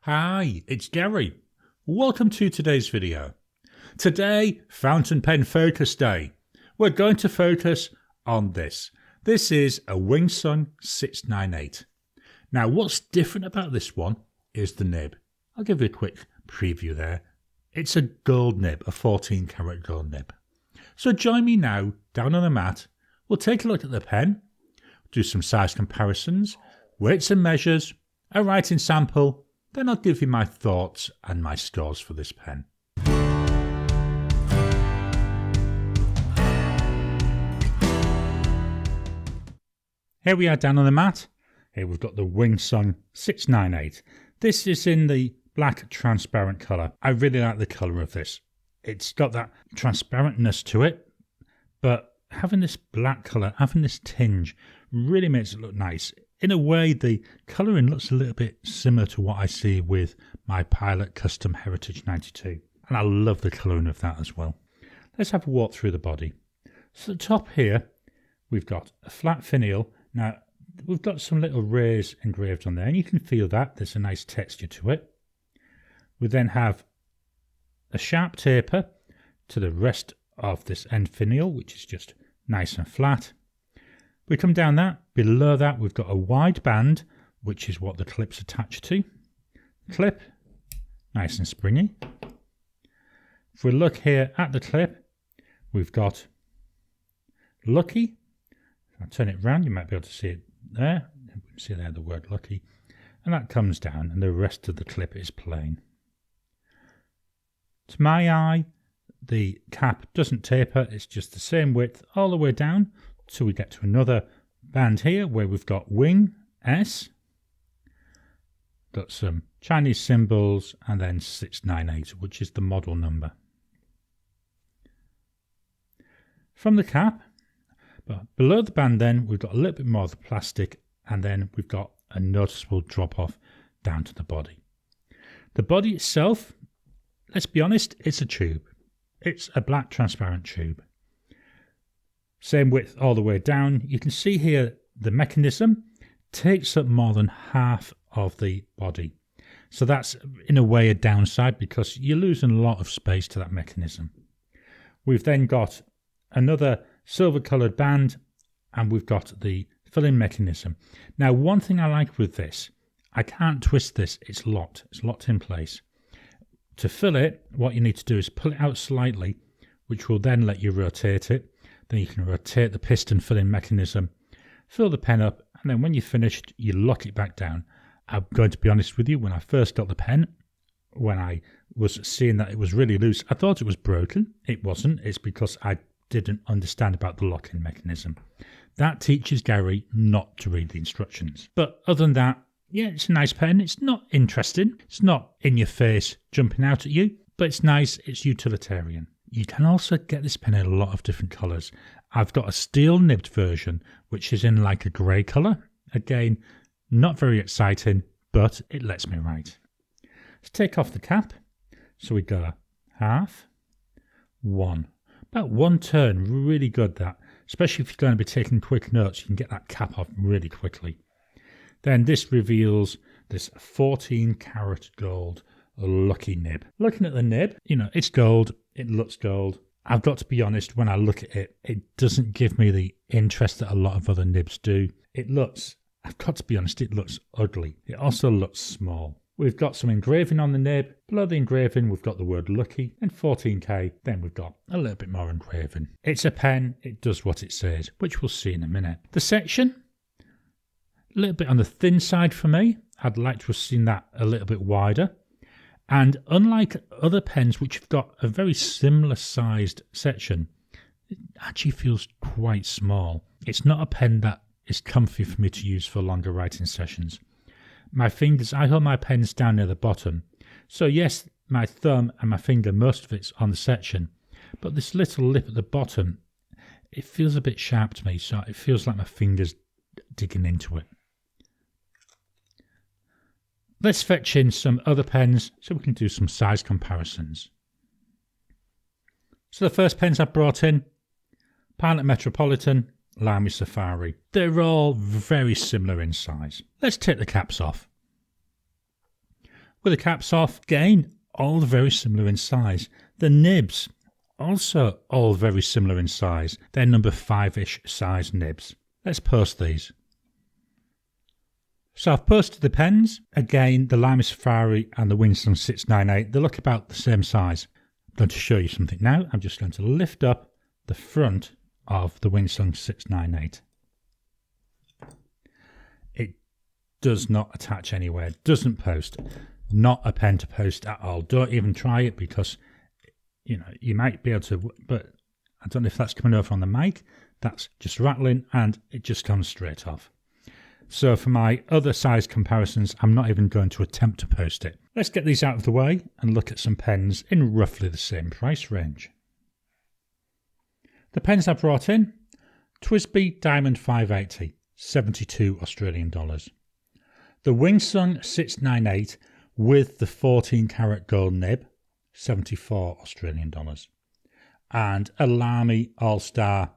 Hi, it's Gary. Welcome to today's video. Today, Fountain Pen Focus Day. We're going to focus on this. This is a Wingsung 698. Now, what's different about this one is the nib. I'll give you a quick preview there. It's a gold nib, a 14 karat gold nib. So join me now down on the mat. We'll take a look at the pen, do some size comparisons, weights and measures, a writing sample, then I'll give you my thoughts and my scores for this pen. Here we are down on the mat. Here we've got the Wingsung 698. This is in the black transparent colour. I really like the colour of this. It's got that transparentness to it, but having this black colour, having this tinge, really makes it look nice. In a way, the colouring looks a little bit similar to what I see with my Pilot Custom Heritage 92. And I love the colouring of that as well. Let's have a walk through the body. So the top here, we've got a flat finial. Now, we've got some little rays engraved on there, and you can feel that. There's a nice texture to it. We then have a sharp taper to the rest of this end finial, which is just nice and flat. We come down that, below that we've got a wide band, which is what the clip's attached to. Clip, nice and springy. If we look here at the clip, we've got Lucky. If I turn it round, you might be able to see it there. You can see there the word Lucky. And that comes down, and the rest of the clip is plain. To my eye, the cap doesn't taper, it's just the same width all the way down. So we get to another band here where we've got Wing S, got some Chinese symbols, and then 698, which is the model number. From the cap, but below the band then, we've got a little bit more of the plastic, and then we've got a noticeable drop off down to the body. The body itself, let's be honest, it's a tube. It's a black transparent tube. Same width all the way down. You can see here the mechanism takes up more than half of the body. So that's in a way a downside because you're losing a lot of space to that mechanism. We've then got another silver coloured band and we've got the filling mechanism. Now one thing I like with this, I can't twist this, it's locked in place. To fill it, what you need to do is pull it out slightly, which will then let you rotate it. Then you can rotate the piston filling mechanism, fill the pen up, and then when you're finished, you lock it back down. I'm going to be honest with you, when I first got the pen, when I was seeing that it was really loose, I thought it was broken. It wasn't. It's because I didn't understand about the locking mechanism. That teaches Gary not to read the instructions. But other than that, yeah, it's a nice pen. It's not interesting. It's not in your face, jumping out at you, but it's nice. It's utilitarian. You can also get this pen in a lot of different colours. I've got a steel nibbed version, which is in like a grey colour. Again, not very exciting, but it lets me write. Let's take off the cap. So we go half, one. About one turn, really good that. Especially if you're going to be taking quick notes, you can get that cap off really quickly. Then this reveals this 14 karat gold Lucky nib. Looking at the nib, it's gold. It looks gold. I've got to be honest, when I look at it, it doesn't give me the interest that a lot of other nibs do. I've got to be honest, it looks ugly. It also looks small. We've got some engraving on the nib. Below the engraving, we've got the word Lucky and 14K. Then we've got a little bit more engraving. It's a pen. It does what it says, which we'll see in a minute. The section, a little bit on the thin side for me. I'd like to have seen that a little bit wider. And unlike other pens which have got a very similar sized section, it actually feels quite small. It's not a pen that is comfy for me to use for longer writing sessions. My fingers, I hold my pens down near the bottom. So yes, my thumb and my finger, most of it's on the section. But this little lip at the bottom, it feels a bit sharp to me. So it feels like my fingers digging into it. Let's fetch in some other pens so we can do some size comparisons. So the first pens I brought in, Pilot Metropolitan, Lamy Safari. They're all very similar in size. Let's take the caps off. With the caps off, again, all very similar in size. The nibs, also all very similar in size. They're number 5-ish size nibs. Let's post these. So I've posted the pens. Again, the Lamy Safari and the Winston 698, they look about the same size. I'm going to show you something now. I'm just going to lift up the front of the Winston 698. It does not attach anywhere, doesn't post. Not a pen to post at all. Don't even try it because, you might be able to, but I don't know if that's coming over on the mic. That's just rattling and it just comes straight off. So for my other size comparisons, I'm not even going to attempt to post it. Let's get these out of the way and look at some pens in roughly the same price range. The pens I brought in, TWSBI Diamond 580, 72 Australian dollars. The Winston 698 with the 14 karat gold nib, 74 Australian dollars. And a Lamy All Star,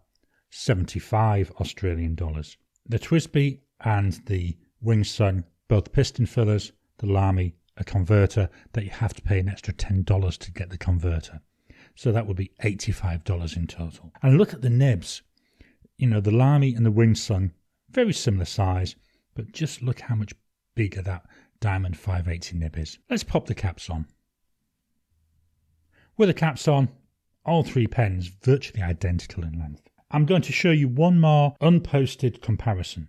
75 Australian dollars. The TWSBI and the Winston, both piston fillers, the Lamy, a converter that you have to pay an extra $10 to get the converter. So that would be $85 in total. And look at the nibs. The Lamy and the Winston, very similar size, but just look how much bigger that Diamond 580 nib is. Let's pop the caps on. With the caps on, all three pens virtually identical in length. I'm going to show you one more unposted comparison.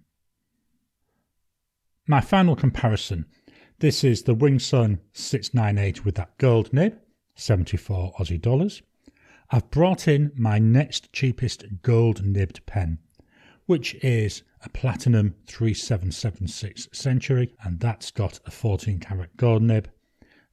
My final comparison, this is the Winston 698 with that gold nib, 74 Aussie dollars. I've brought in my next cheapest gold nibbed pen, which is a Platinum 3776 Century, and that's got a 14 karat gold nib.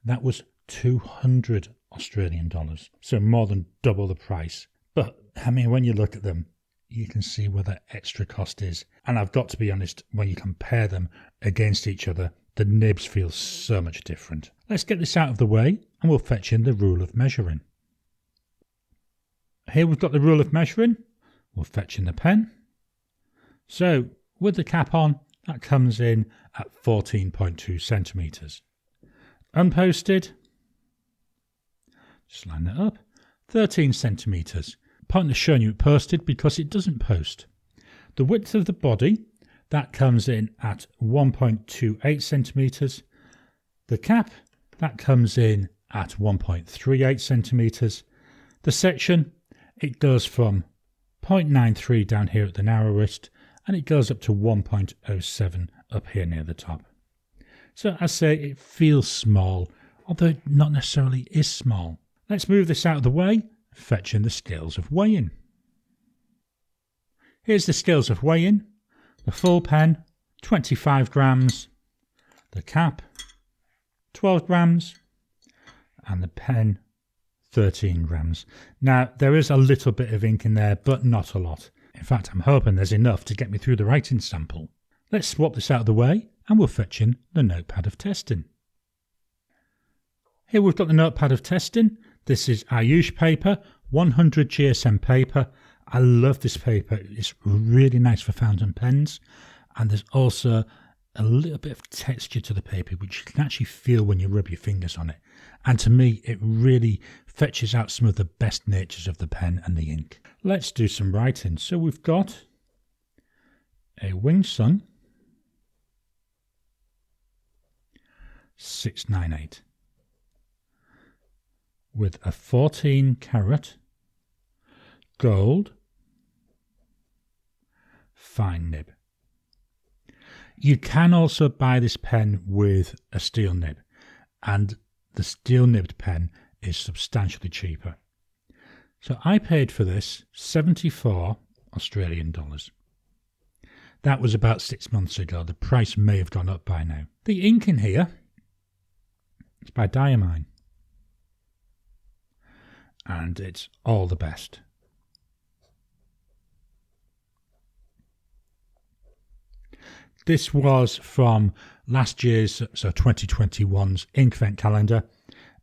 That was 200 Australian dollars, so more than double the price. But when you look at them, you can see where that extra cost is. And I've got to be honest, when you compare them against each other, the nibs feel so much different. Let's get this out of the way and we'll fetch in the rule of measuring. Here we've got the rule of measuring. We'll fetch in the pen. So with the cap on, that comes in at 14.2 centimetres. Unposted, just line that up, 13 centimetres. Pointless showing you it posted because it doesn't post. The width of the body, that comes in at 1.28 centimetres. The cap, that comes in at 1.38 centimetres. The section, it goes from 0.93 down here at the narrow wrist and it goes up to 1.07 up here near the top. So I say it feels small, although it not necessarily is small. Let's move this out of the way. Fetch in the scales of weighing. Here's the scales of weighing. The full pen, 25 grams. The cap, 12 grams. And the pen, 13 grams. Now, there is a little bit of ink in there, but not a lot. In fact, I'm hoping there's enough to get me through the writing sample. Let's swap this out of the way and we'll fetch in the notepad of testing. Here we've got the notepad of testing. This is Ayush paper, 100 GSM paper. I love this paper. It's really nice for fountain pens. And there's also a little bit of texture to the paper, which you can actually feel when you rub your fingers on it. And to me, it really fetches out some of the best natures of the pen and the ink. Let's do some writing. So we've got a Winston 698. With a 14 karat gold fine nib. You can also buy this pen with a steel nib, and the steel nibbed pen is substantially cheaper. So I paid for this 74 Australian dollars. That was about 6 months ago. The price may have gone up by now. The ink in here is by Diamine. And it's all the best. This was from last year's, so 2021's Inkvent calendar,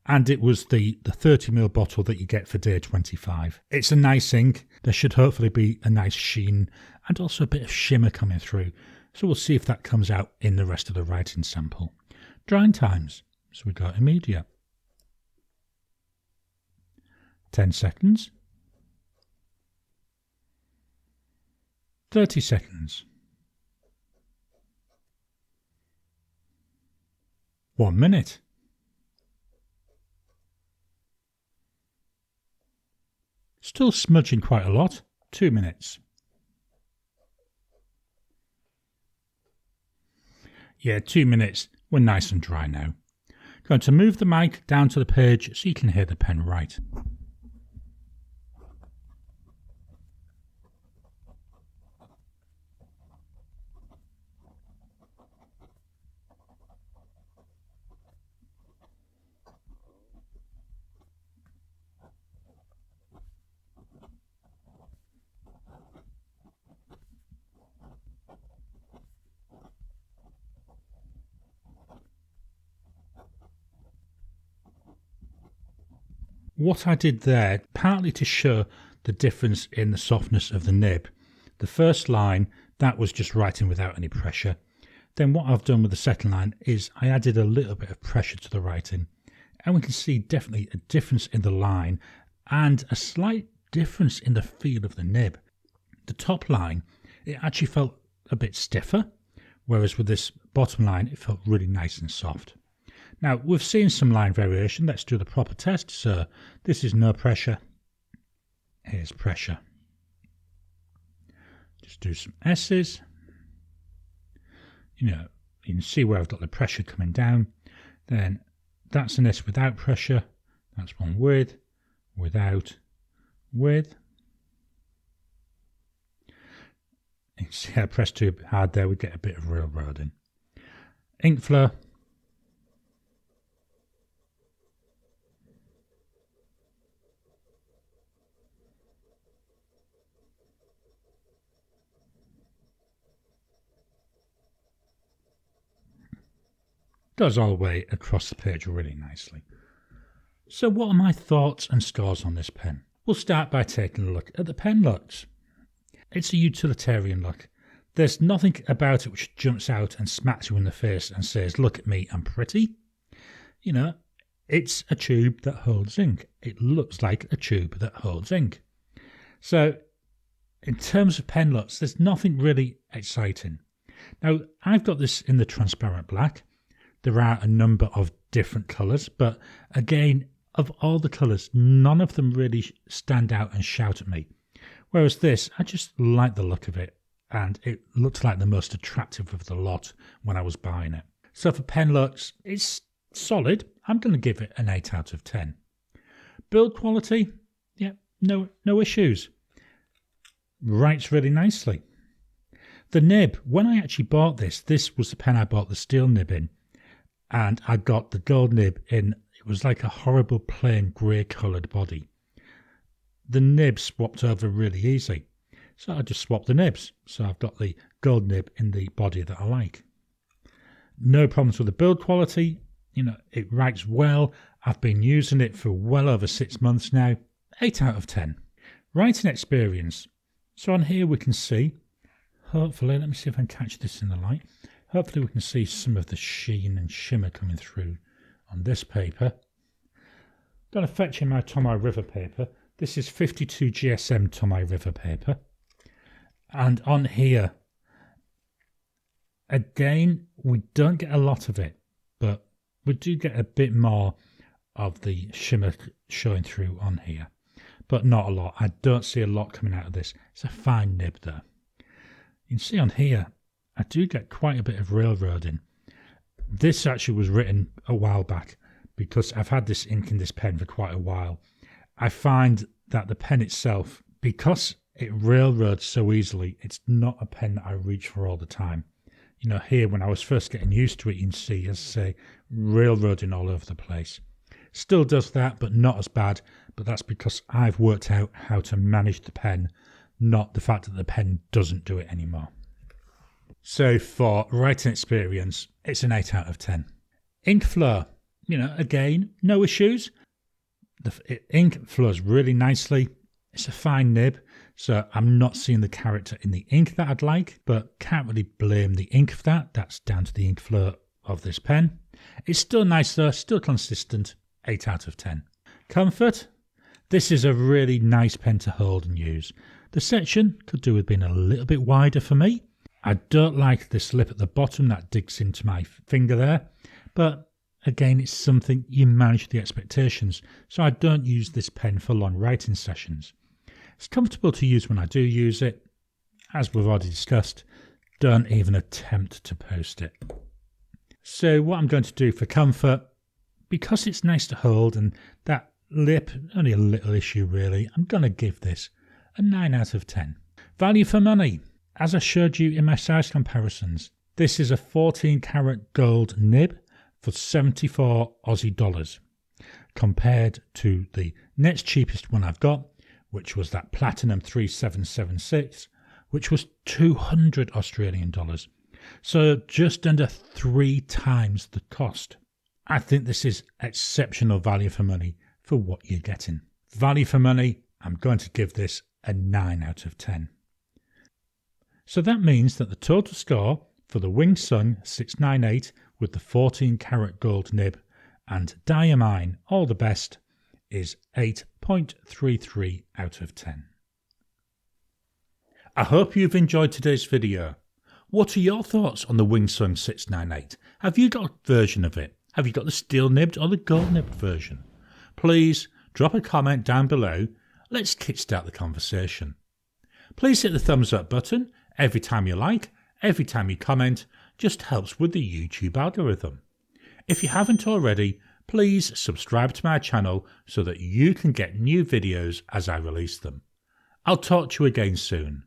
and it was the 30ml bottle that you get for day 25. It's a nice ink. There should hopefully be a nice sheen and also a bit of shimmer coming through. So we'll see if that comes out in the rest of the writing sample. Drying times, So we got immediate. 10 seconds. 30 seconds. 1 minute. Still smudging quite a lot. 2 minutes. Yeah, 2 minutes. We're nice and dry now. Going to move the mic down to the page so you can hear the pen write. What I did there, partly to show the difference in the softness of the nib. The first line, that was just writing without any pressure. Then what I've done with the second line is I added a little bit of pressure to the writing. And we can see definitely a difference in the line and a slight difference in the feel of the nib. The top line, it actually felt a bit stiffer, whereas with this bottom line, it felt really nice and soft. Now, we've seen some line variation. Let's do the proper test. So, this is no pressure. Here's pressure. Just do some S's. You can see where I've got the pressure coming down. Then, that's an S without pressure. That's one with, without, with. You can see I pressed too hard there. We get a bit of railroading. Ink flow. Goes all the way across the page really nicely. So what are my thoughts and scores on this pen? We'll start by taking a look at the pen looks. It's a utilitarian look. There's nothing about it which jumps out and smacks you in the face and says, look at me, I'm pretty. It's a tube that holds ink. It looks like a tube that holds ink. So in terms of pen looks, there's nothing really exciting. Now, I've got this in the transparent black. There are a number of different colours, but again, of all the colours, none of them really stand out and shout at me. Whereas this, I just like the look of it, and it looked like the most attractive of the lot when I was buying it. So for pen looks, it's solid. I'm going to give it an 8 out of 10. Build quality, yeah, no issues. Writes really nicely. The nib, when I actually bought this was the pen I bought the steel nib in. And I got the gold nib in, it was like a horrible plain grey coloured body. The nib swapped over really easy. So I just swapped the nibs. So I've got the gold nib in the body that I like. No problems with the build quality. It writes well. I've been using it for well over 6 months now. 8 out of 10. Writing experience. So on here we can see, hopefully, let me see if I can catch this in the light. Hopefully we can see some of the sheen and shimmer coming through on this paper. I'm going to fetch in my Tomoe River paper. This is 52 GSM Tomoe River paper. And on here, again, we don't get a lot of it, but we do get a bit more of the shimmer showing through on here. But not a lot. I don't see a lot coming out of this. It's a fine nib there. You can see on here, I do get quite a bit of railroading. This actually was written a while back because I've had this ink in this pen for quite a while. I find that the pen itself, because it railroads so easily, it's not a pen that I reach for all the time. Here when I was first getting used to it, you can see, as I say, railroading all over the place. Still does that, but not as bad. But that's because I've worked out how to manage the pen, not the fact that the pen doesn't do it anymore. So for writing experience, it's an 8 out of 10. Ink flow, again, no issues. The ink flows really nicely. It's a fine nib, so I'm not seeing the character in the ink that I'd like, but can't really blame the ink for that. That's down to the ink flow of this pen. It's still nice though, still consistent, 8 out of 10. Comfort? This is a really nice pen to hold and use. The section could do with being a little bit wider for me. I don't like this lip at the bottom that digs into my finger there, but again, it's something you manage the expectations, so I don't use this pen for long writing sessions. It's comfortable to use when I do use it. As we've already discussed, don't even attempt to post it. So what I'm going to do for comfort, because it's nice to hold and that lip, only a little issue really, I'm going to give this a 9 out of 10. Value for money. As I showed you in my size comparisons, this is a 14 karat gold nib for 74 Aussie dollars, compared to the next cheapest one I've got, which was that Platinum 3776, which was 200 Australian dollars. So just under 3 times the cost. I think this is exceptional value for money for what you're getting. Value for money, I'm going to give this a 9 out of 10. So that means that the total score for the Wing Sung 698 with the 14 karat gold nib and Diamine All the Best is 8.33 out of 10. I hope you've enjoyed today's video. What are your thoughts on the Wing Sung 698? Have you got a version of it? Have you got the steel nibbed or the gold nibbed version? Please drop a comment down below. Let's kickstart the conversation. Please hit the thumbs up button. Every time you like, every time you comment, just helps with the YouTube algorithm. If you haven't already, please subscribe to my channel so that you can get new videos as I release them. I'll talk to you again soon.